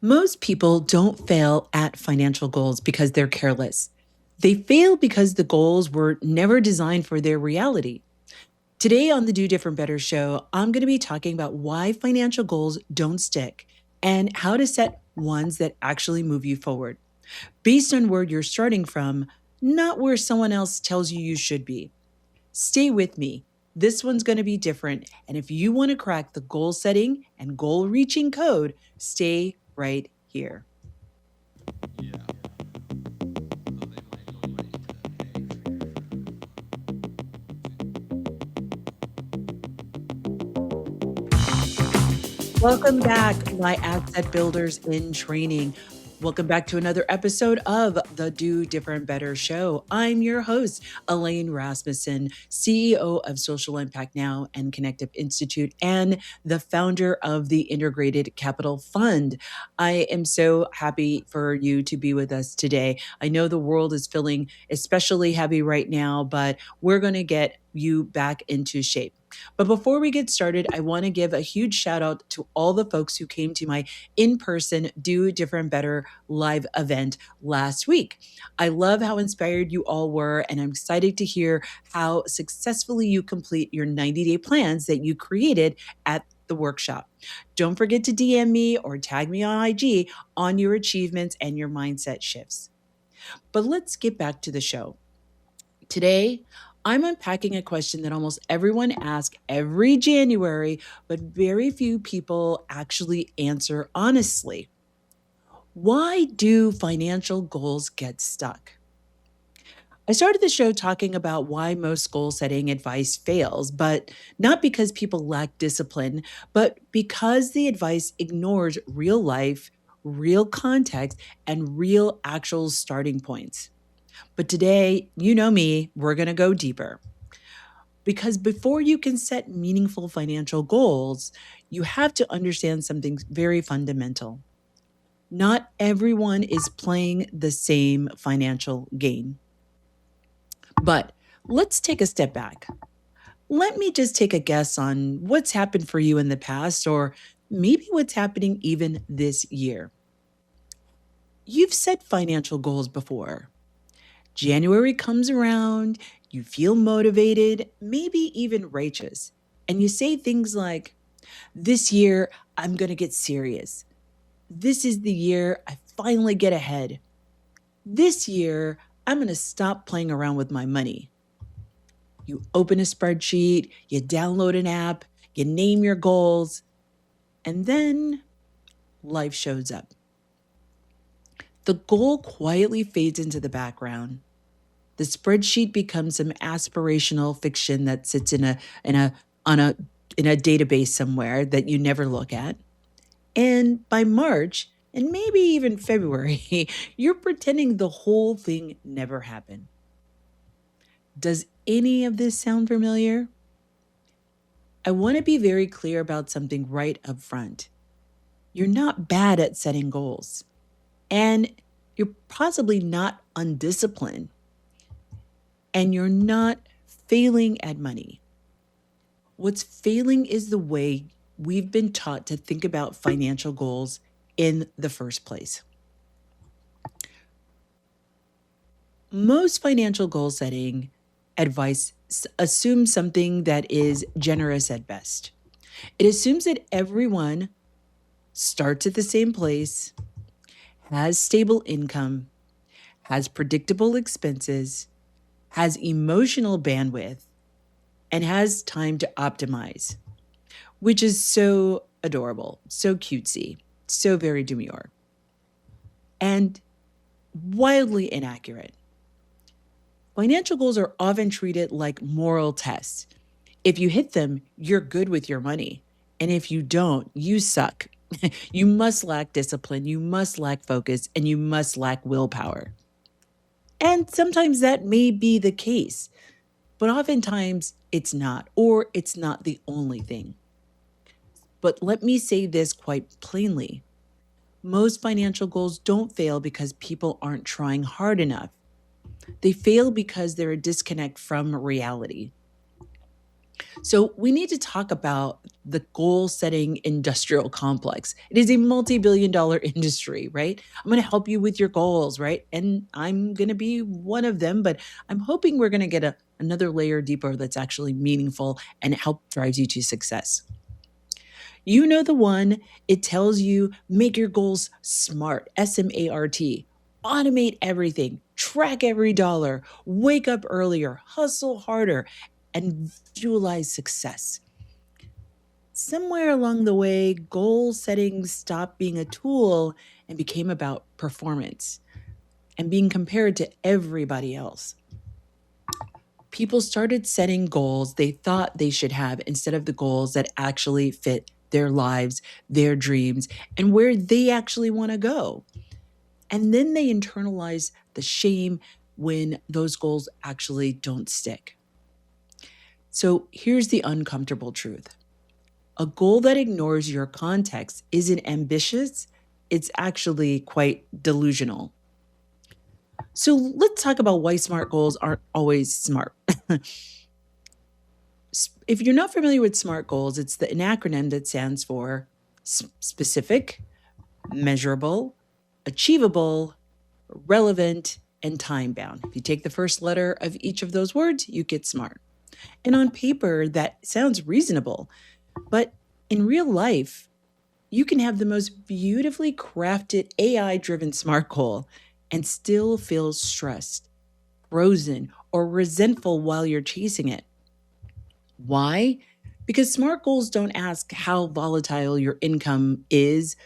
Most people don't fail at financial goals because they're careless. They fail because the goals were never designed for their reality. Today on the Do Different Better show, I'm going to be talking about why financial goals don't stick and how to set ones that actually move you forward based on where you're starting from, not where someone else tells you you should be. Stay with me. This one's going to be different. And if you want to crack the goal setting and goal reaching code, stay right here. Welcome back, my asset builders in training. Welcome back to another episode of the Do Different Better show. I'm your host, Elaine Rasmussen, CEO of Social Impact Now and Connective Institute, and the founder of the Integrated Capital Fund. I am so happy for you to be with us today. I know the world is feeling especially heavy right now, but we're going to get you back into shape. But before we get started, I want to give a huge shout out to all the folks who came to my in person Do Different Better live event last week. I love how inspired you all were, and I'm excited to hear how successfully you complete your 90-day plans that you created at the workshop. Don't forget to DM me or tag me on IG on your achievements and your mindset shifts. But let's get back to the show. Today, I'm unpacking a question that almost everyone asks every January, but very few people actually answer honestly. Why do financial goals get stuck? I started the show talking about why most goal setting advice fails, but not because people lack discipline, but because the advice ignores real life, real context, and real actual starting points. But today, you know me, we're going to go deeper. Because before you can set meaningful financial goals, you have to understand something very fundamental. Not everyone is playing the same financial game. But let's take a step back. Let me just take a guess on what's happened for you in the past, or maybe what's happening even this year. You've set financial goals before. January comes around, you feel motivated, maybe even righteous, and you say things like, "This year, I'm going to get serious. This is the year I finally get ahead. This year, I'm going to stop playing around with my money." You open a spreadsheet, you download an app, you name your goals, and then life shows up. The goal quietly fades into the background. The spreadsheet becomes some aspirational fiction that sits in a on a in a database somewhere that you never look at. And by March, and maybe even February, you're pretending the whole thing never happened. Does any of this sound familiar? I want to be very clear about something right up front. You're not bad at setting goals, and you're possibly not undisciplined, and you're not failing at money. What's failing is the way we've been taught to think about financial goals in the first place. Most financial goal setting advice assumes something that is generous at best. It assumes that everyone starts at the same place, has stable income, has predictable expenses, has emotional bandwidth, and has time to optimize, which is so adorable, so cutesy, so very demure, and wildly inaccurate. Financial goals are often treated like moral tests. If you hit them, you're good with your money. And if you don't, you suck. You must lack discipline, you must lack focus, and you must lack willpower. And sometimes that may be the case, but oftentimes it's not, or it's not the only thing. But let me say this quite plainly. Most financial goals don't fail because people aren't trying hard enough. They fail because they're a disconnect from reality. So, we need to talk about the goal setting industrial complex. It is a multi billion-dollar industry, right? I'm going to help you with your goals, right? And I'm going to be one of them, but I'm hoping we're going to get another layer deeper that's actually meaningful and help drives you to success. You know the one, it tells you make your goals smart, SMART. Automate everything, track every dollar, wake up earlier, hustle harder, and visualize success. Somewhere along the way, goal setting stopped being a tool and became about performance and being compared to everybody else. People started setting goals they thought they should have instead of the goals that actually fit their lives, their dreams, and where they actually want to go. And then they internalize the shame when those goals actually don't stick. So here's the uncomfortable truth: a goal that ignores your context isn't ambitious, it's actually quite delusional. So let's talk about why smart goals aren't always smart. If you're not familiar with SMART goals, it's an acronym that stands for specific, measurable, achievable, relevant, and time bound. If you take the first letter of each of those words, you get SMART. And on paper, that sounds reasonable. But in real life, you can have the most beautifully crafted AI driven SMART goal and still feel stressed, frozen, or resentful while you're chasing it. Why? Because SMART goals don't ask how volatile your income is,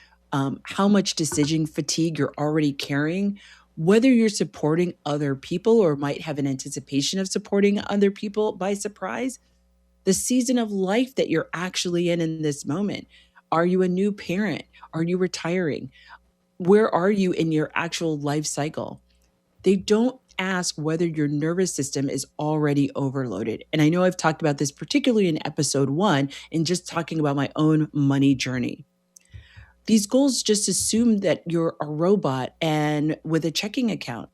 how much decision fatigue you're already carrying, whether you're supporting other people or might have an anticipation of supporting other people by surprise, the season of life that you're actually in this moment. Are you a new parent? Are you retiring? Where are you in your actual life cycle? They don't ask whether your nervous system is already overloaded. And I know I've talked about this particularly in episode 1 in just talking about my own money journey. These goals just assume that you're a robot and with a checking account.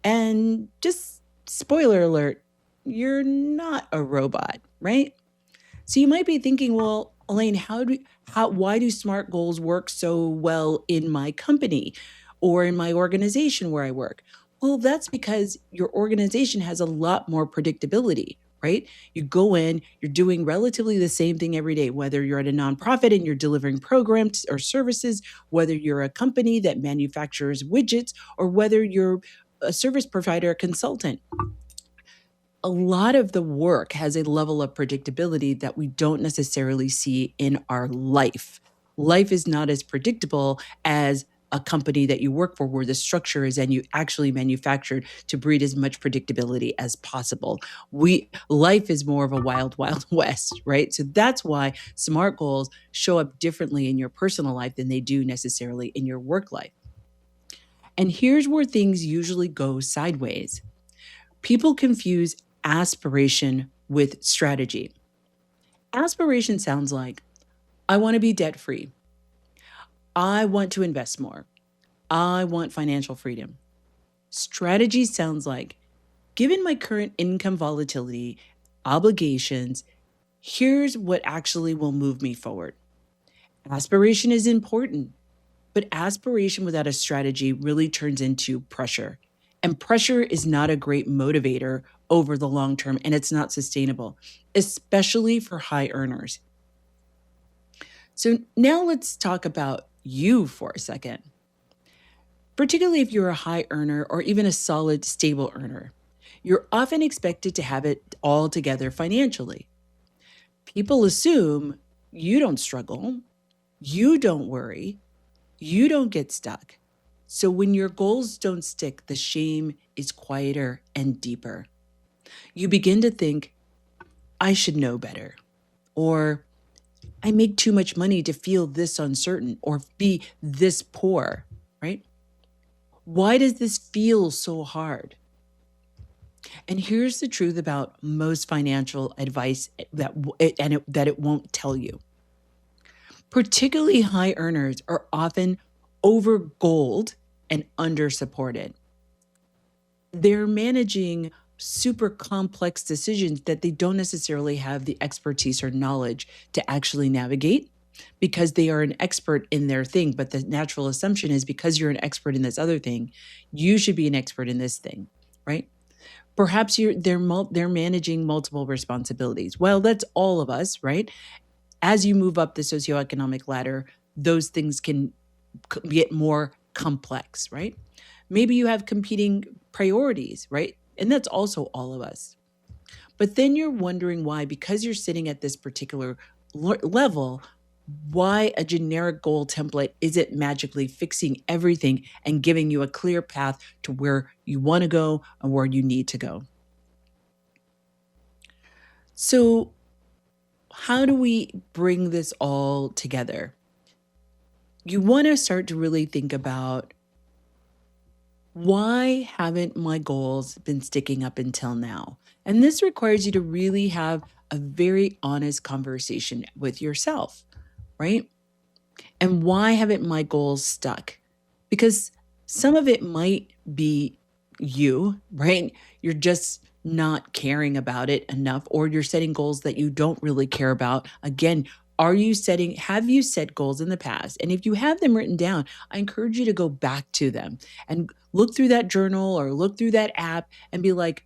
And just spoiler alert, you're not a robot, right? So you might be thinking, well, Elaine, why do SMART goals work so well in my company or in my organization where I work? Well, that's because your organization has a lot more predictability, right? You go in, you're doing relatively the same thing every day, whether you're at a nonprofit and you're delivering programs or services, whether you're a company that manufactures widgets, or whether you're a service provider, consultant. A lot of the work has a level of predictability that we don't necessarily see in our life. Life is not as predictable as a company that you work for where the structure is and you actually manufactured to breed as much predictability as possible. Life is more of a wild west, right? So that's why SMART goals show up differently in your personal life than they do necessarily in your work life. And here's where things usually go sideways. People confuse aspiration with strategy. Aspiration sounds like, I want to be debt free. I want to invest more. I want financial freedom. Strategy sounds like, given my current income volatility, obligations, here's what actually will move me forward. Aspiration is important, but aspiration without a strategy really turns into pressure. And pressure is not a great motivator over the long term, and it's not sustainable, especially for high earners. So now let's talk about you for a second, particularly if you're a high earner or even a solid, stable earner. You're often expected to have it all together financially. People assume you don't struggle, you don't worry, you don't get stuck. So when your goals don't stick, the shame is quieter and deeper. You begin to think, I should know better, or I make too much money to feel this uncertain or be this poor, right? Why does this feel so hard? And here's the truth about most financial advice that it won't tell you. Particularly high earners are often over goaled and under supported. They're managing super complex decisions that they don't necessarily have the expertise or knowledge to actually navigate because they are an expert in their thing. But the natural assumption is because you're an expert in this other thing, you should be an expert in this thing, right? Perhaps they're managing multiple responsibilities. Well, that's all of us, right? As you move up the socioeconomic ladder, those things can get more complex, right? Maybe you have competing priorities, right? And that's also all of us. But then you're wondering why, because you're sitting at this particular level, why a generic goal template isn't magically fixing everything and giving you a clear path to where you want to go and where you need to go. So, how do we bring this all together? You want to start to really think about, why haven't my goals been sticking up until now? And this requires you to really have a very honest conversation with yourself, right? And why haven't my goals stuck? Because some of it might be you, right? You're just not caring about it enough, or you're setting goals that you don't really care about. Again, have you set goals in the past? And if you have them written down, I encourage you to go back to them and look through that journal or look through that app and be like,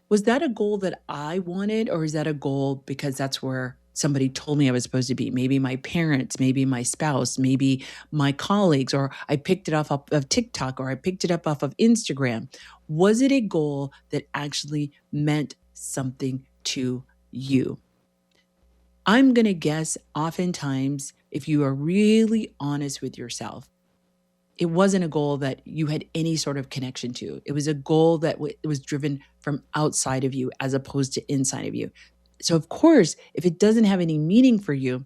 was that a goal that I wanted, or is that a goal because that's where somebody told me I was supposed to be? Maybe my parents, maybe my spouse, maybe my colleagues, or I picked it off of TikTok, or I picked it up off of Instagram. Was it a goal that actually meant something to you? I'm going to guess oftentimes, if you are really honest with yourself, it wasn't a goal that you had any sort of connection to. It was a goal that was driven from outside of you as opposed to inside of you. So, of course, if it doesn't have any meaning for you,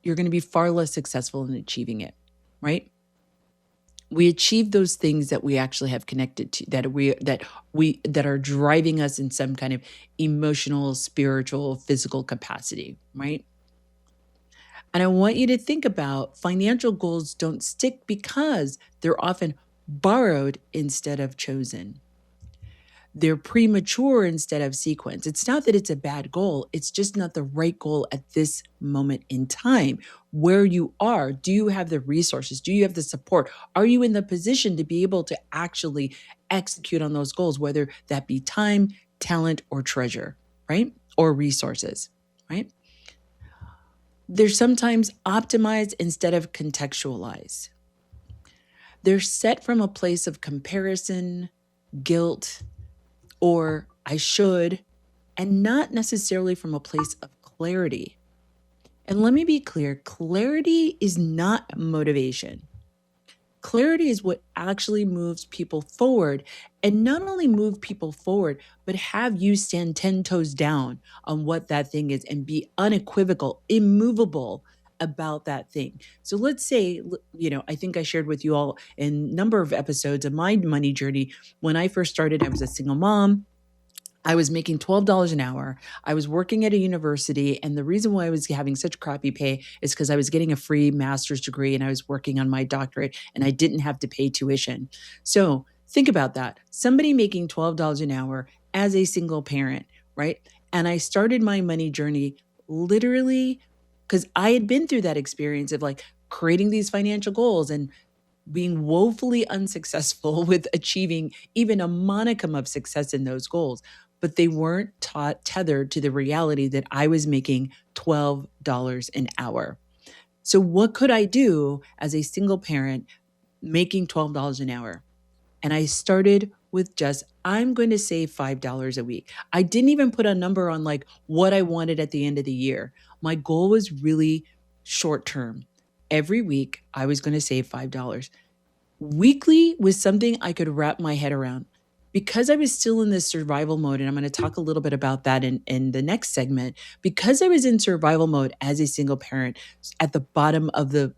you're going to be far less successful in achieving it, right? We achieve those things that we actually have connected to, that are driving us in some kind of emotional, spiritual, physical capacity, right? And I want you to think about, financial goals don't stick because they're often borrowed instead of chosen. They're premature instead of sequence. It's not that it's a bad goal, it's just not the right goal at this moment in time. Where you are, do you have the resources? Do you have the support? Are you in the position to be able to actually execute on those goals, whether that be time, talent, or treasure, right? Or resources, right? They're sometimes optimized instead of contextualized. They're set from a place of comparison, guilt, or I should, and not necessarily from a place of clarity. And let me be clear, clarity is not motivation. Clarity is what actually moves people forward, and not only move people forward, but have you stand 10 toes down on what that thing is and be unequivocal, immovable about that thing. So let's say, I think I shared with you all in a number of episodes of my money journey. When I first started, I was a single mom. I was making $12 an hour. I was working at a university. And the reason why I was having such crappy pay is because I was getting a free master's degree and I was working on my doctorate and I didn't have to pay tuition. So think about that. Somebody making $12 an hour as a single parent, right? And I started my money journey literally because I had been through that experience of like creating these financial goals and being woefully unsuccessful with achieving even a monicum of success in those goals. But they weren't tethered to the reality that I was making $12 an hour. So, what could I do as a single parent making $12 an hour? And I started with just, I'm going to save $5 a week. I didn't even put a number on like what I wanted at the end of the year. My goal was really short term. Every week, I was going to save $5. Weekly was something I could wrap my head around. Because I was still in this survival mode, and I'm going to talk a little bit about that in the next segment. Because I was in survival mode as a single parent at the bottom of the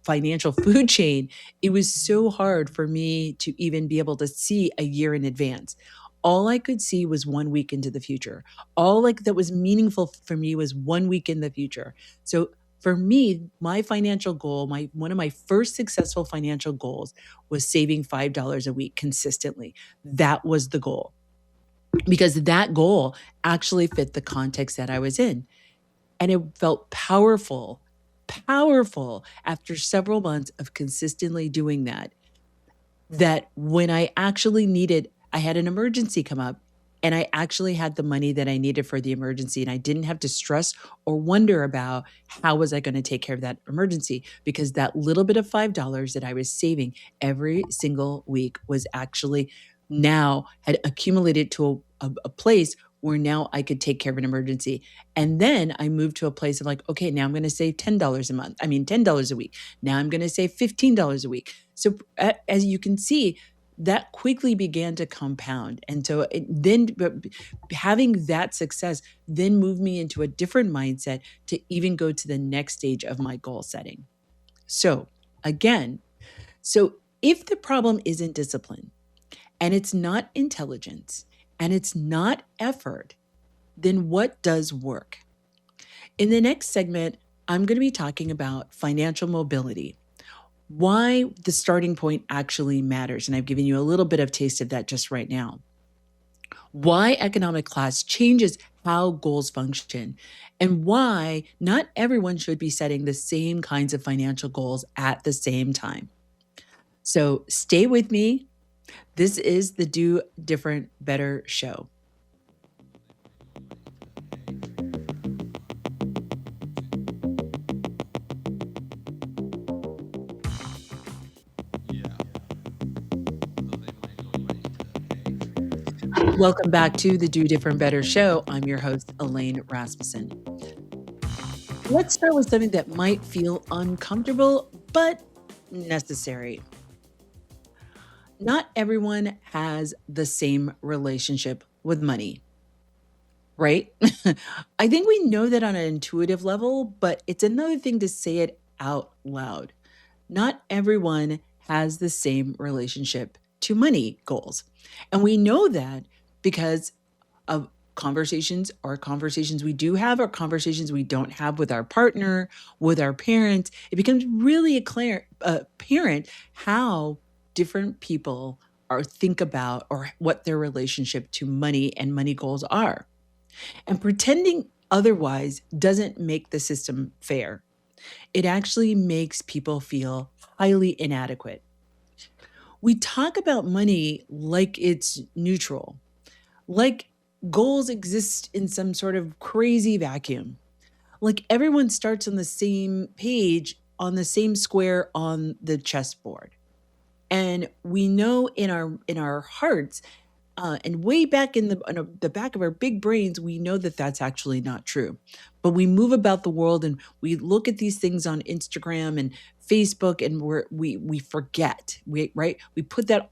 financial food chain, it was so hard for me to even be able to see a year in advance. All I could see was 1 week into the future. All like that was meaningful for me was 1 week in the future. So for me, my financial goal, one of my first successful financial goals was saving $5 a week consistently. That was the goal. because that goal actually fit the context that I was in. And it felt powerful, powerful after several months of consistently doing that, that when I actually needed, I had an emergency come up and I actually had the money that I needed for the emergency and I didn't have to stress or wonder about how was I going to take care of that emergency, because that little bit of $5 that I was saving every single week was actually now had accumulated to a place where now I could take care of an emergency. And then I moved to a place of like, okay, now I'm going to save $10 a month. I mean, $10 a week. Now I'm going to save $15 a week. So as you can see, that quickly began to compound. And so having that success then moved me into a different mindset to even go to the next stage of my goal setting. So again, so if the problem isn't discipline and it's not intelligence and it's not effort, then what does work? In the next segment, I'm going to be talking about financial mobility, why the starting point actually matters. And I've given you a little bit of taste of that just right now. Why economic class changes how goals function, and why not everyone should be setting the same kinds of financial goals at the same time. So stay with me. This is the Do Different Better show. Welcome back to the Do Different Better show. I'm your host, Elaine Rasmussen. Let's start with something that might feel uncomfortable, but necessary. Not everyone has the same relationship with money, right? I think we know that on an intuitive level, but it's another thing to say it out loud. Not everyone has the same relationship to money goals. And we know that because of conversations, or conversations we do have, or conversations we don't have with our partner, with our parents. It becomes really apparent how different people are think about or what their relationship to money and money goals are. And pretending otherwise doesn't make the system fair. It actually makes people feel highly inadequate. We talk about money like it's neutral, like goals exist in some sort of crazy vacuum. Like everyone starts on the same page, on the same square on the chessboard. And we know in our hearts, and way back in the back of our big brains, we know that that's actually not true. But we move about the world and we look at these things on Instagram and Facebook, and we forget. We push that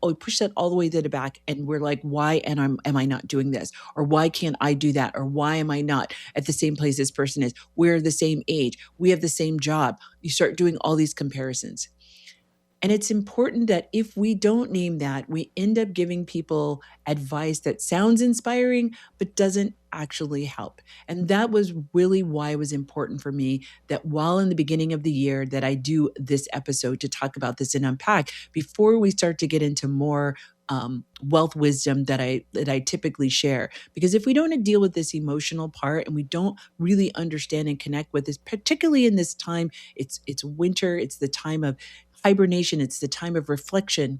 all the way to the back, and we're like, why am I not doing this, or why can't I do that, or why am I not at the same place this person is? We're the same age. We have the same job. You start doing all these comparisons. And it's important that if we don't name that, we end up giving people advice that sounds inspiring, but doesn't actually help. And that was really why it was important for me that while in the beginning of the year that I do this episode to talk about this and unpack before we start to get into more wealth wisdom that I typically share. Because if we don't deal with this emotional part and we don't really understand and connect with this, particularly in this time, it's winter, it's the time of hibernation, it's the time of reflection.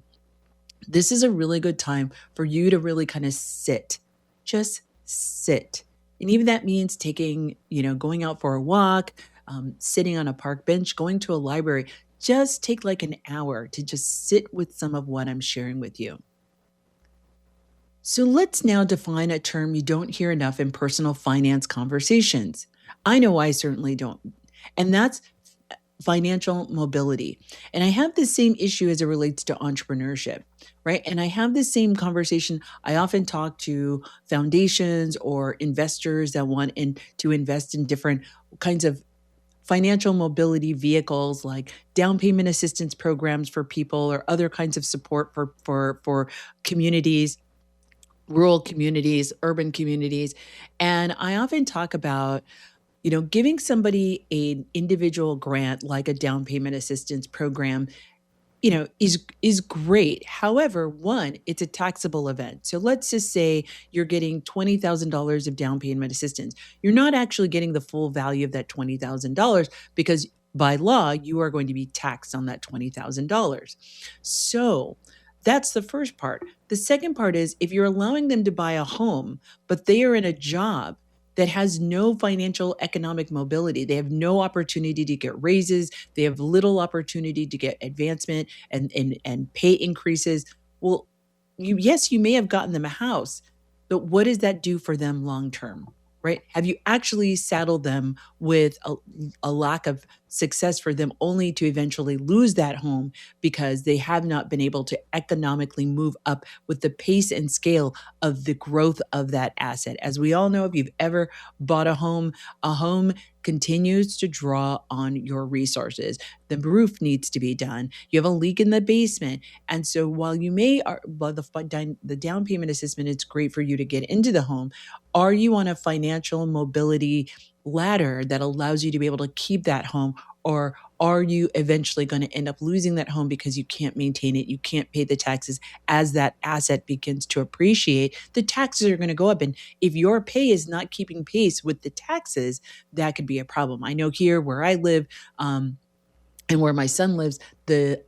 This is a really good time for you to really kind of sit, just sit. And even that means going out for a walk, sitting on a park bench, going to a library. Just take like an hour to just sit with some of what I'm sharing with you. So let's now define a term you don't hear enough in personal finance conversations. I know I certainly don't. And that's financial mobility. And I have the same issue as it relates to entrepreneurship, right? And I have the same conversation. I often talk to foundations or investors that want to invest in different kinds of financial mobility vehicles, like down payment assistance programs for people or other kinds of support for communities, rural communities, urban communities. And I often talk about giving somebody an individual grant like a down payment assistance program is great. However, one, it's a taxable event. So let's just say you're getting $20,000 of down payment assistance. You're not actually getting the full value of that $20,000 because by law, you are going to be taxed on that $20,000. So that's the first part. The second part is if you're allowing them to buy a home, but they are in a job that has no financial economic mobility, they have no opportunity to get raises, they have little opportunity to get advancement and pay increases. Well, yes, you may have gotten them a house, but what does that do for them long term? Right? Have you actually saddled them with a lack of success for them only to eventually lose that home because they have not been able to economically move up with the pace and scale of the growth of that asset? As we all know, if you've ever bought a home continues to draw on your resources. The roof needs to be done. You have a leak in the basement. And so while you may, while the down payment assessment, it's great for you to get into the home, are you on a financial mobility ladder that allows you to be able to keep that home? Or are you eventually going to end up losing that home because you can't maintain it? You can't pay the taxes as that asset begins to appreciate. The taxes are going to go up. And if your pay is not keeping pace with the taxes, that could be a problem. I know here where I live, and where my son lives, the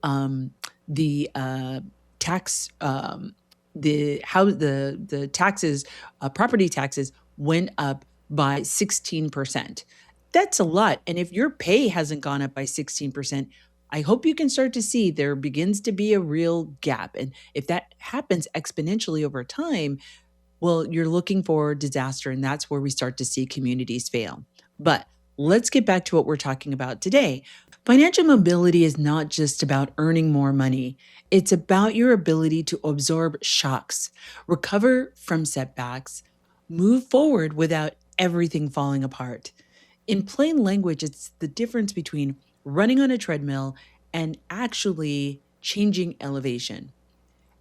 tax the taxes, property taxes went up by 16%. That's a lot. And if your pay hasn't gone up by 16%, I hope you can start to see there begins to be a real gap. And if that happens exponentially over time, well, you're looking for disaster, and that's where we start to see communities fail. But let's get back to what we're talking about today. Financial mobility is not just about earning more money, it's about your ability to absorb shocks, recover from setbacks, move forward without everything falling apart. In plain language, it's the difference between running on a treadmill and actually changing elevation.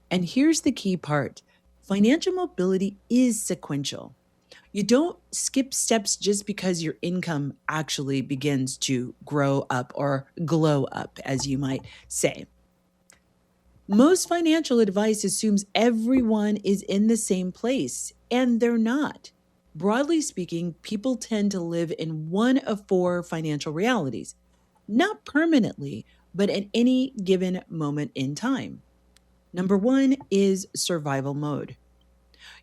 And here's the key part: financial mobility is sequential. You don't skip steps just because your income actually begins to grow up or glow up, as you might say. Most financial advice assumes everyone is in the same place, and they're not. Broadly speaking, people tend to live in one of four financial realities, not permanently, but at any given moment in time. Number one is survival mode.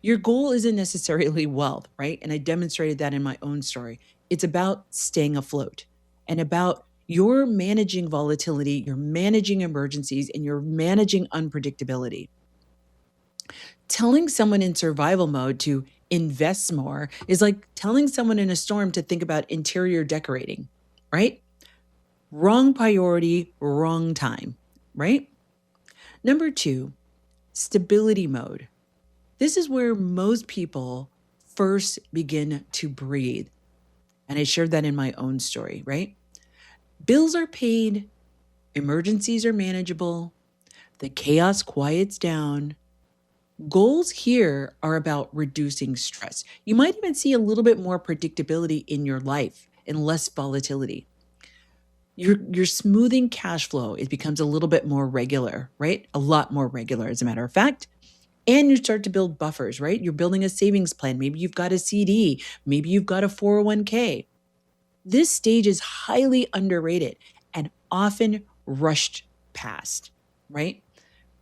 Your goal isn't necessarily wealth, right? And I demonstrated that in my own story. It's about staying afloat and about you're managing volatility, you're managing emergencies, and you're managing unpredictability. Telling someone in survival mode to invest more is like telling someone in a storm to think about interior decorating, right? Wrong priority, wrong time, right? Number two, stability mode. This is where most people first begin to breathe. And I shared that in my own story, right? Bills are paid, emergencies are manageable, the chaos quiets down. Goals here are about reducing stress. You might even see a little bit more predictability in your life and less volatility. You're smoothing cash flow. It becomes a little bit more regular, right? A lot more regular, as a matter of fact. And you start to build buffers, right? You're building a savings plan. Maybe you've got a CD. Maybe you've got a 401k. This stage is highly underrated and often rushed past, right?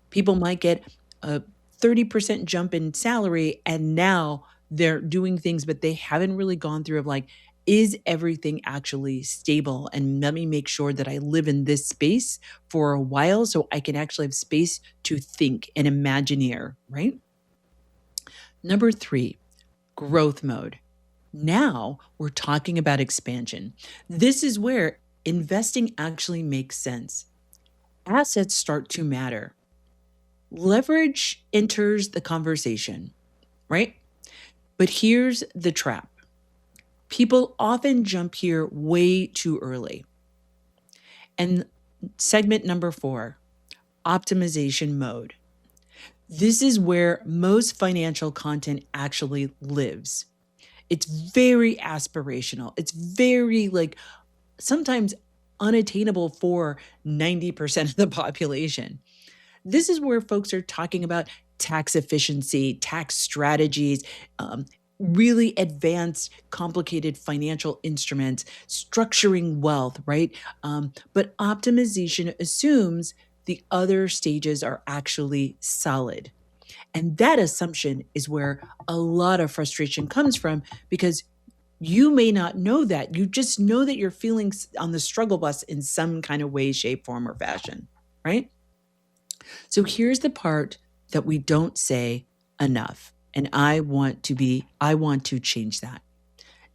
People might get a 30% jump in salary and now they're doing things, but they haven't really gone through of like, is everything actually stable? And let me make sure that I live in this space for a while so I can actually have space to think and imagineer, right? Number three, growth mode. Now we're talking about expansion. This is where investing actually makes sense. Assets start to matter. Leverage enters the conversation, right? But here's the trap: people often jump here way too early. And segment number four, optimization mode. This is where most financial content actually lives. It's very aspirational. It's very like sometimes unattainable for 90% of the population. This is where folks are talking about tax efficiency, tax strategies, um, really advanced, complicated financial instruments, structuring wealth, right? But optimization assumes the other stages are actually solid. And that assumption is where a lot of frustration comes from because you may not know that. You just know that you're feeling on the struggle bus in some kind of way, shape, form, or fashion, right? So here's the part that we don't say enough. And I want to change that,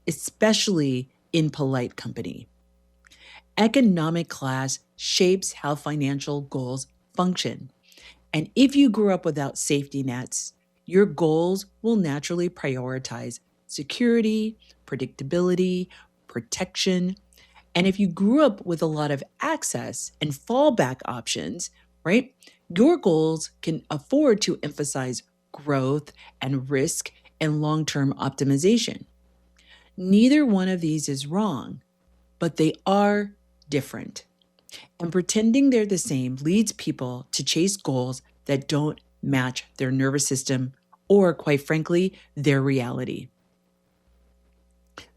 especially in polite company. Economic class shapes how financial goals function. And if you grew up without safety nets, your goals will naturally prioritize security, predictability, protection. And if you grew up with a lot of access and fallback options, right, your goals can afford to emphasize growth and risk and long term optimization. Neither one of these is wrong, but they are different. And pretending they're the same leads people to chase goals that don't match their nervous system or, quite frankly, their reality.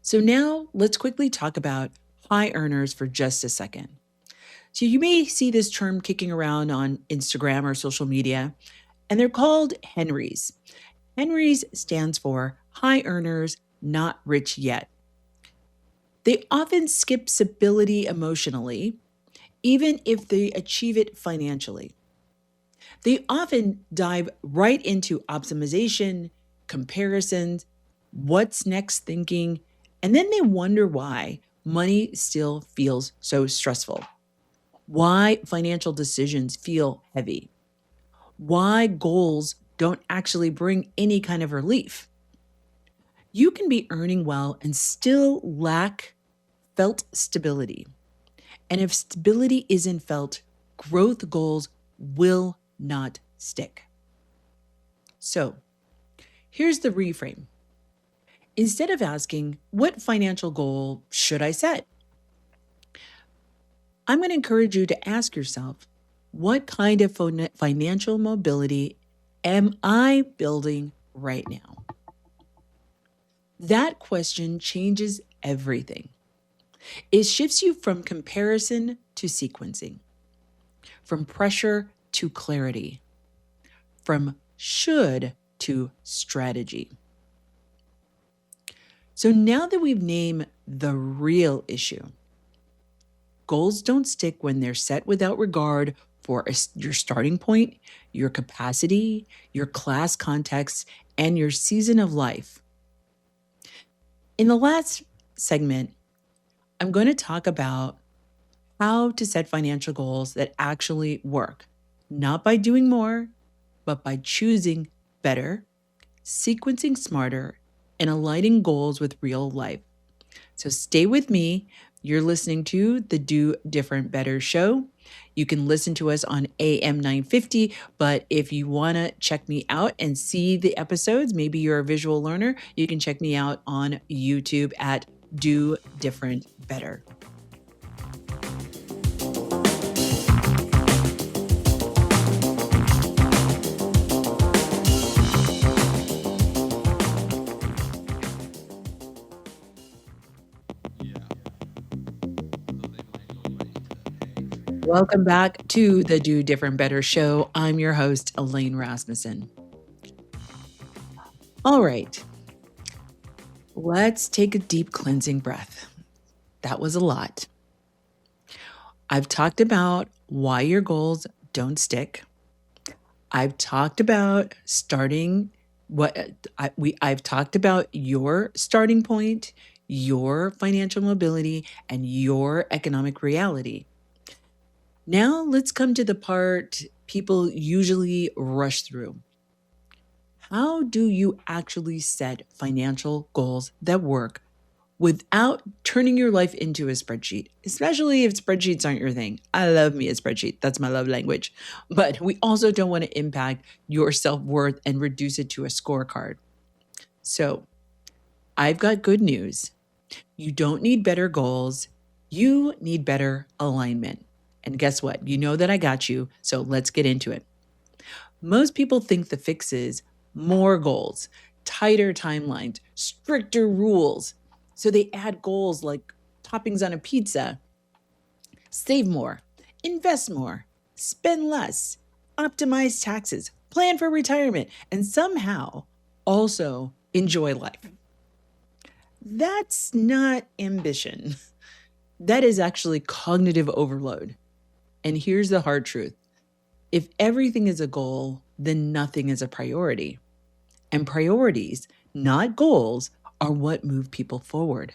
So now let's quickly talk about high earners for just a second. So you may see this term kicking around on Instagram or social media, and they're called Henrys. Henrys stands for high earners, not rich yet. They often skip stability emotionally, even if they achieve it financially. They often dive right into optimization, comparisons, what's next thinking, and then they wonder why money still feels so stressful, why financial decisions feel heavy, why goals don't actually bring any kind of relief. You can be earning well and still lack felt stability. And if stability isn't felt, growth goals will not stick. So here's the reframe. Instead of asking, what financial goal should I set? I'm going to encourage you to ask yourself, what kind of financial mobility am I building right now? That question changes everything. It shifts you from comparison to sequencing, from pressure to clarity, from should to strategy. So now that we've named the real issue, goals don't stick when they're set without regard for your starting point, your capacity, your class context, and your season of life. In the last segment, I'm going to talk about how to set financial goals that actually work, not by doing more, but by choosing better, sequencing smarter, and aligning goals with real life. So stay with me. You're listening to the Do Different Better show. You can listen to us on AM 950, but if you want to check me out and see the episodes, maybe you're a visual learner, you can check me out on YouTube at Do Different Better. Welcome back to the Do Different Better show. I'm your host, Elaine Rasmussen. All right, let's take a deep cleansing breath. That was a lot. I've talked about why your goals don't stick. I've talked about I've talked about your starting point, your financial mobility, and your economic reality. Now let's come to the part people usually rush through. How do you actually set financial goals that work without turning your life into a spreadsheet, especially if spreadsheets aren't your thing? I love me a spreadsheet. That's my love language. But we also don't want to impact your self-worth and reduce it to a scorecard. So I've got good news. You don't need better goals. You need better alignment. And guess what? You know that I got you. So let's get into it. Most people think the fix is more goals, tighter timelines, stricter rules. So they add goals like toppings on a pizza, save more, invest more, spend less, optimize taxes, plan for retirement, and somehow also enjoy life. That's not ambition. That is actually cognitive overload. And here's the hard truth: if everything is a goal, then nothing is a priority. And priorities, not goals, are what move people forward.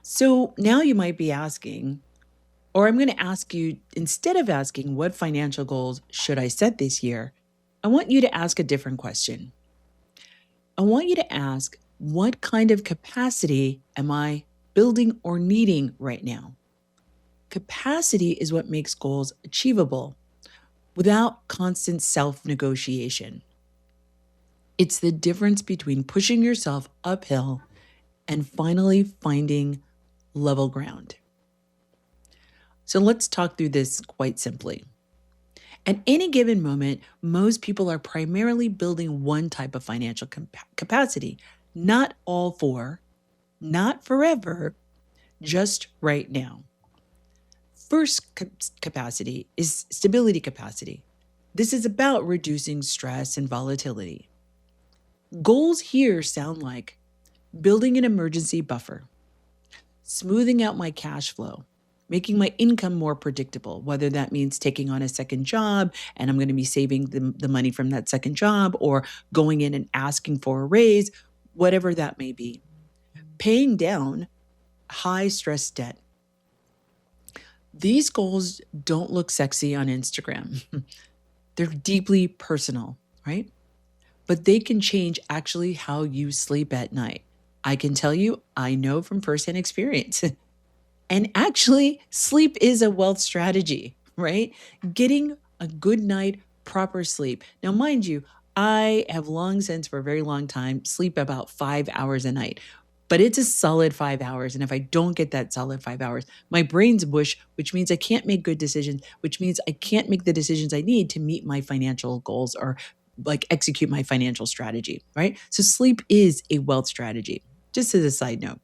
So now you might be asking, or I'm going to ask you, instead of asking what financial goals should I set this year, I want you to ask a different question. I want you to ask, what kind of capacity am I building or needing right now? Capacity is what makes goals achievable without constant self negotiation. It's the difference between pushing yourself uphill and finally finding level ground. So let's talk through this quite simply. At any given moment, most people are primarily building one type of financial capacity, not all four, not forever, just right now. First capacity is stability capacity. This is about reducing stress and volatility. Goals here sound like building an emergency buffer, smoothing out my cash flow, making my income more predictable, whether that means taking on a second job and I'm going to be saving the money from that second job, or going in and asking for a raise, whatever that may be. Paying down high stress debt. These goals don't look sexy on Instagram. They're deeply personal, right? But they can change actually how you sleep at night. I can tell you, I know from firsthand experience. And actually, sleep is a wealth strategy, right? Getting a good night, proper sleep. Now, mind you, I have long since, for a very long time, sleep about 5 hours a night, but it's a solid 5 hours. And if I don't get that solid 5 hours, my brain's mush, which means I can't make good decisions, which means I can't make the decisions I need to meet my financial goals or like execute my financial strategy, right? So sleep is a wealth strategy, just as a side note.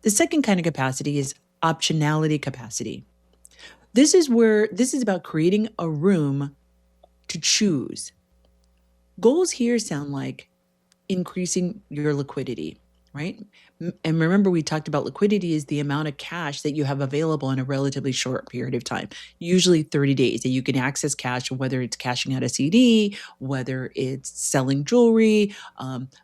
The second kind of capacity is optionality capacity. This is about creating a room to choose. Goals here sound like increasing your liquidity, right? And remember, we talked about liquidity is the amount of cash that you have available in a relatively short period of time, usually 30 days, that you can access cash, whether it's cashing out a CD, whether it's selling jewelry,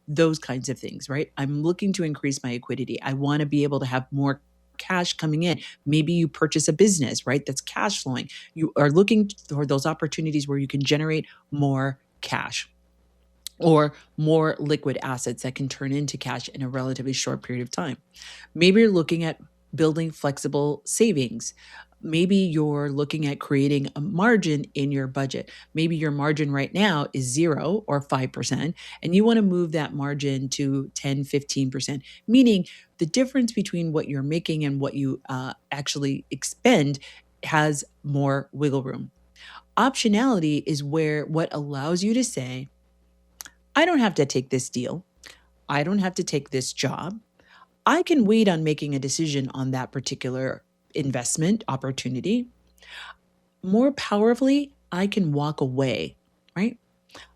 those kinds of things, right? I'm looking to increase my liquidity. I want to be able to have more cash coming in. Maybe you purchase a business, right? That's cash flowing. You are looking for those opportunities where you can generate more cash or more liquid assets that can turn into cash in a relatively short period of time. Maybe you're looking at building flexible savings. Maybe you're looking at creating a margin in your budget. Maybe your margin right now is 0 or 5%, and you want to move that margin to 10, 15%, meaning the difference between what you're making and what you actually expend has more wiggle room. Optionality is where what allows you to say, I don't have to take this deal. I don't have to take this job. I can wait on making a decision on that particular investment opportunity. More powerfully, I can walk away, right?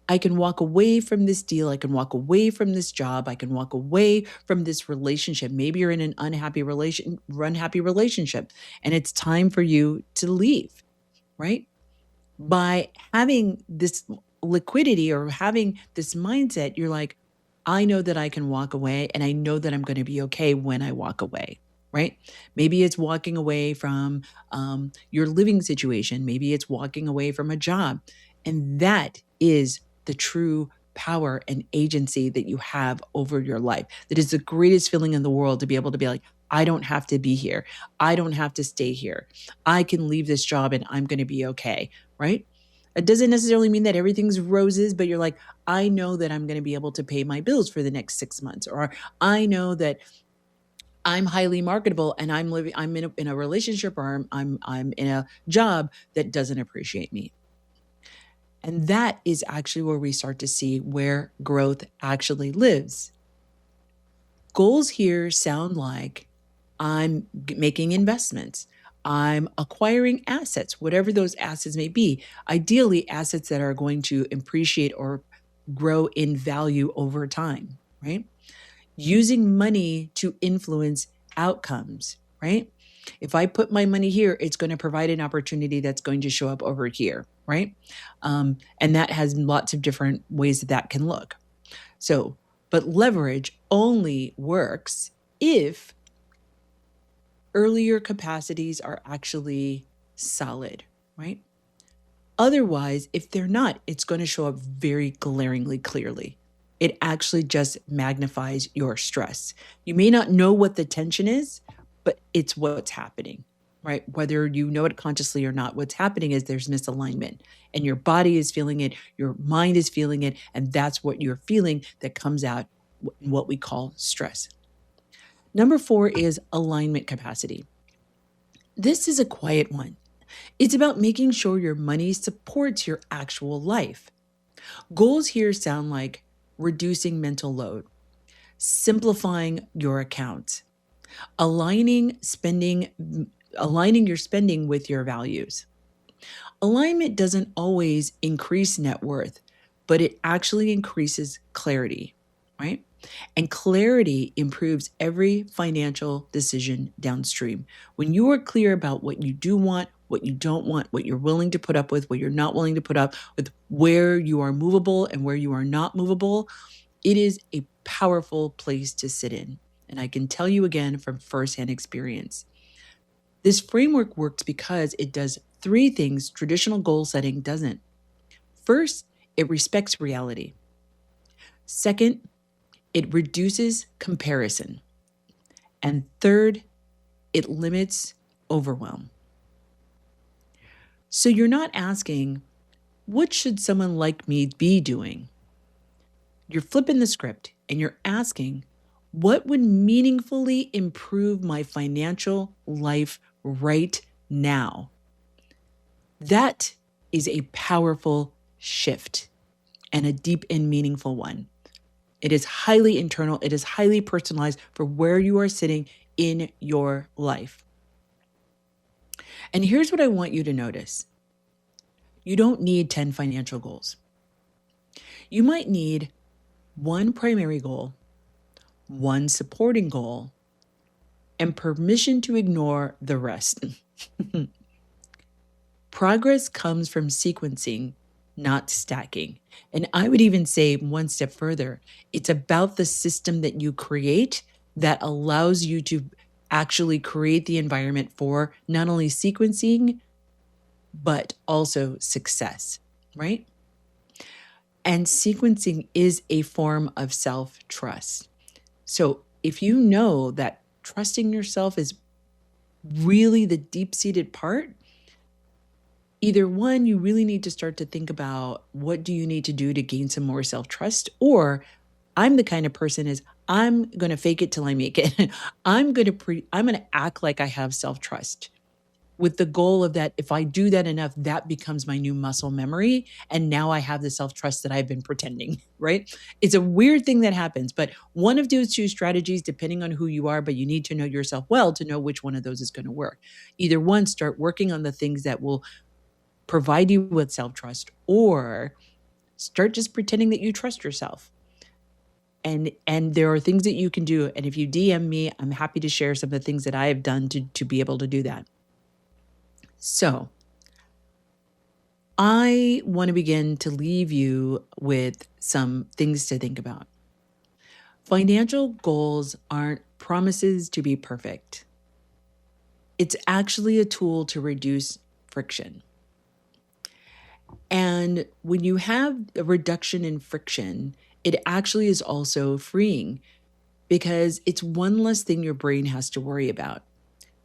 I can walk away from this deal. I can walk away from this job. I can walk away from this relationship. Maybe you're in an unhappy relationship, and it's time for you to leave, right? By having this liquidity or having this mindset, you're like, I know that I can walk away and I know that I'm going to be okay when I walk away, right? Maybe it's walking away from your living situation. Maybe it's walking away from a job. And that is the true power and agency that you have over your life. That is the greatest feeling in the world, to be able to be like, I don't have to be here. I don't have to stay here. I can leave this job and I'm going to be okay, right? It doesn't necessarily mean that everything's roses, but you're like, I know that I'm going to be able to pay my bills for the next 6 months, or I know that I'm highly marketable and I'm in a relationship, or I'm in a job that doesn't appreciate me. And that is actually where we start to see where growth actually lives. Goals here sound like I'm making investments. I'm acquiring assets, whatever those assets may be. Ideally, assets that are going to appreciate or grow in value over time, right? Using money to influence outcomes, right? If I put my money here, it's going to provide an opportunity that's going to show up over here, right? And that has lots of different ways that that can look. So, but leverage only works if earlier capacities are actually solid, right? Otherwise, if they're not, it's going to show up very glaringly clearly. It actually just magnifies your stress. You may not know what the tension is, but it's what's happening, right? Whether you know it consciously or not, what's happening is there's misalignment, and your body is feeling it, your mind is feeling it, and that's what you're feeling that comes out in what we call stress. Number 4 is alignment capacity. This is a quiet one. It's about making sure your money supports your actual life. Goals here sound like reducing mental load, simplifying your account, aligning spending aligning your spending with your values. Alignment doesn't always increase net worth, but it actually increases clarity, right? And clarity improves every financial decision downstream. When you are clear about what you do want, what you don't want, what you're willing to put up with, what you're not willing to put up with, where you are movable and where you are not movable, it is a powerful place to sit in. And I can tell you again from firsthand experience. This framework works because it does 3 things traditional goal setting doesn't. First, it respects reality. Second, it reduces comparison. And third, it limits overwhelm. So you're not asking, what should someone like me be doing? You're flipping the script and you're asking, what would meaningfully improve my financial life right now? That is a powerful shift and a deep and meaningful one. It is highly internal, it is highly personalized for where you are sitting in your life. And here's what I want you to notice. You don't need 10 financial goals. You might need 1 primary goal, 1 supporting goal, and permission to ignore the rest. Progress comes from sequencing, not stacking. And I would even say 1 step further, it's about the system that you create that allows you to actually create the environment for not only sequencing, but also success, right? And sequencing is a form of self-trust. So if you know that trusting yourself is really the deep-seated part, either 1, you really need to start to think about what do you need to do to gain some more self-trust, or I'm the kind of person is I'm going to fake it till I make it. I'm going to act like I have self-trust with the goal of that if I do that enough, that becomes my new muscle memory. And now I have the self-trust that I've been pretending, right? It's a weird thing that happens, but one of those 2 strategies, depending on who you are, but you need to know yourself well to know which one of those is going to work. Either 1, start working on the things that will provide you with self-trust, or start just pretending that you trust yourself. And there are things that you can do. And if you DM me, I'm happy to share some of the things that I have done to be able to do that. So I want to begin to leave you with some things to think about. Financial goals aren't promises to be perfect. It's actually a tool to reduce friction. And when you have a reduction in friction, it actually is also freeing because it's 1 less thing your brain has to worry about,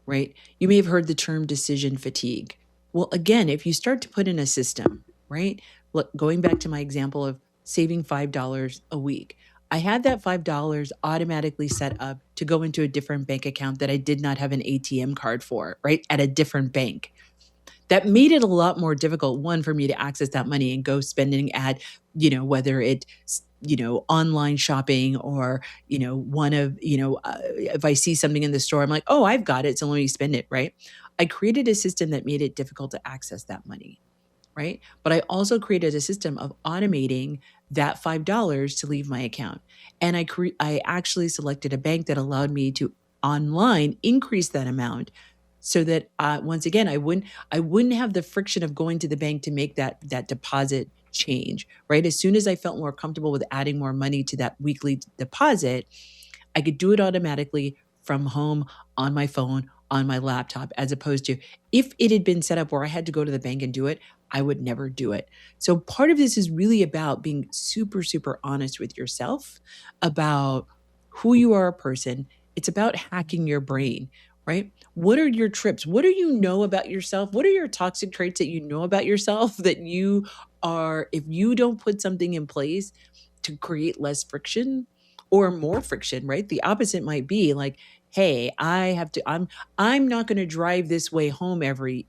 right? You may have heard the term decision fatigue. Well, again, if you start to put in a system, right? Look, going back to my example of saving $5 a week, I had that $5 automatically set up to go into a different bank account that I did not have an ATM card for, right? At a different bank. That made it a lot more difficult, one, for me to access that money and go spending at, whether online shopping or, one of, if I see something in the store, I'm like, oh, I've got it. So let me spend it, right? I created a system that made it difficult to access that money, right? But I also created a system of automating that $5 to leave my account. And I actually selected a bank that allowed me to online increase that amount so that once again I wouldn't have the friction of going to the bank to make that deposit change, right? As soon as I felt more comfortable with adding more money to that weekly deposit, I could do it automatically from home on my phone, on my laptop, as opposed to if it had been set up where I had to go to the bank and do it, I would never do it. So part of this is really about being super, super honest with yourself about who you are a person. It's about hacking your brain, right? What are your trips? What do you know about yourself? What are your toxic traits that you know about yourself that you are, if you don't put something in place to create less friction, or more friction, right? The opposite might be like, hey, I'm not going to drive this way home every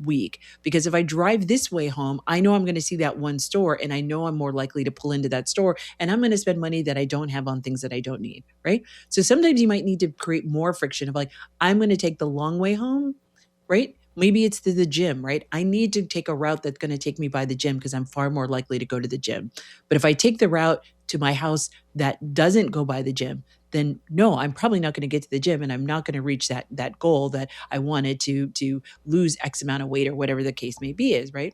week, because if I drive this way home, I know I'm going to see that one store and I know I'm more likely to pull into that store and I'm going to spend money that I don't have on things that I don't need, right? So sometimes you might need to create more friction of like, I'm going to take the long way home, right? Maybe it's to the gym, right? I need to take a route that's going to take me by the gym because I'm far more likely to go to the gym. But if I take the route to my house that doesn't go by the gym, then no, I'm probably not going to get to the gym and I'm not going to reach that goal that I wanted to lose X amount of weight or whatever the case may be is, right?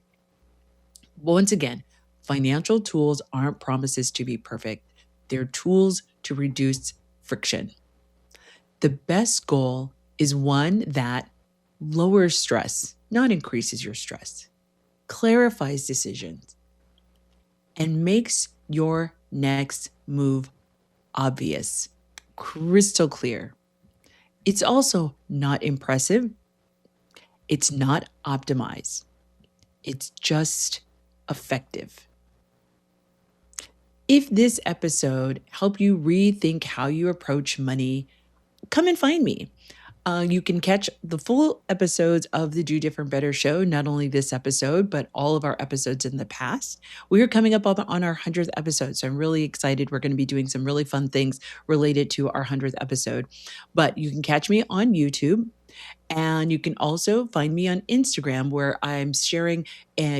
Once again, financial tools aren't promises to be perfect. They're tools to reduce friction. The best goal is one that lowers stress, not increases your stress, clarifies decisions, and makes your next move obvious, crystal clear. It's also not impressive. It's not optimized. It's just effective. If this episode helped you rethink how you approach money, come and find me. You can catch the full episodes of the Do Different Better show, not only this episode, but all of our episodes in the past. We are coming up on our 100th episode, so I'm really excited. We're going to be doing some really fun things related to our 100th episode. But you can catch me on YouTube. And you can also find me on Instagram, where I'm sharing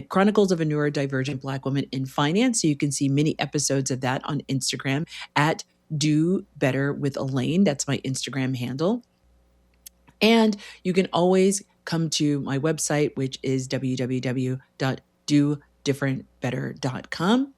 Chronicles of a Neurodivergent Black Woman in Finance. So you can see many episodes of that on Instagram at Do Better with Elaine. That's my Instagram handle. And you can always come to my website, which is www.dodifferentbetter.com,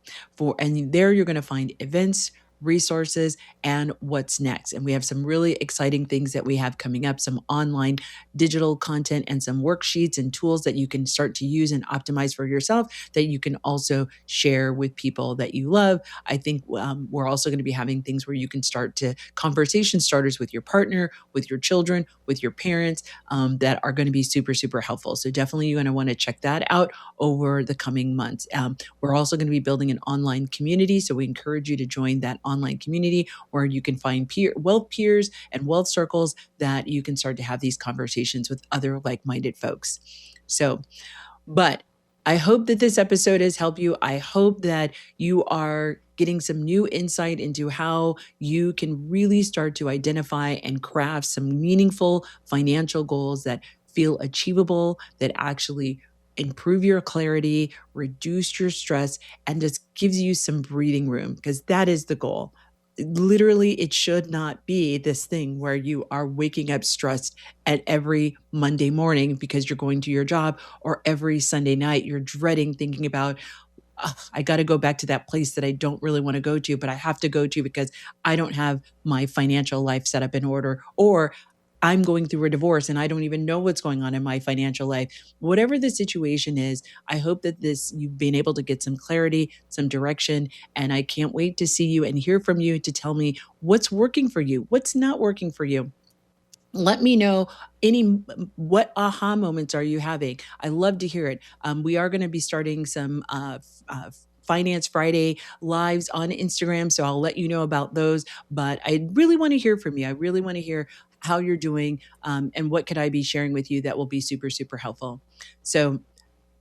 and there you're going to find events, resources, and what's next. And we have some really exciting things that we have coming up, some online digital content and some worksheets and tools that you can start to use and optimize for yourself that you can also share with people that you love. I think we're also going to be having things where you can start to conversation starters with your partner, with your children, with your parents, that are going to be super, super helpful. So definitely you're going to want to check that out over the coming months. We're also going to be building an online community. So we encourage you to join that online community where you can find wealth peers and wealth circles that you can start to have these conversations with other like-minded folks. But I hope that this episode has helped you. I hope that you are getting some new insight into how you can really start to identify and craft some meaningful financial goals that feel achievable, that actually improve your clarity, reduce your stress, and just gives you some breathing room, because that is the goal. Literally, it should not be this thing where you are waking up stressed at every Monday morning because you're going to your job, or every Sunday night you're dreading thinking about, I got to go back to that place that I don't really want to go to, but I have to go to because I don't have my financial life set up in order, or I'm going through a divorce and I don't even know what's going on in my financial life. Whatever the situation is, I hope that you've been able to get some clarity, some direction, and I can't wait to see you and hear from you to tell me what's working for you, what's not working for you. Let me know what aha moments are you having. I love to hear it. We are going to be starting some Finance Friday lives on Instagram, so I'll let you know about those. But I really want to hear from you. I really want to hear how you're doing, and what could I be sharing with you that will be super, super helpful. So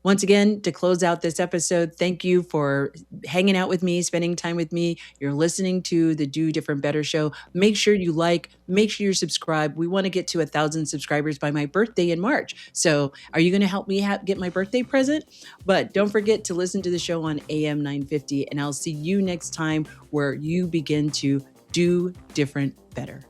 once again, to close out this episode, thank you for hanging out with me, spending time with me. You're listening to the Do Different Better show. Make sure you like, make sure you're subscribed. We want to get to 1,000 subscribers by my birthday in March. So are you going to help me get my birthday present? But don't forget to listen to the show on AM 950, and I'll see you next time where you begin to do different better.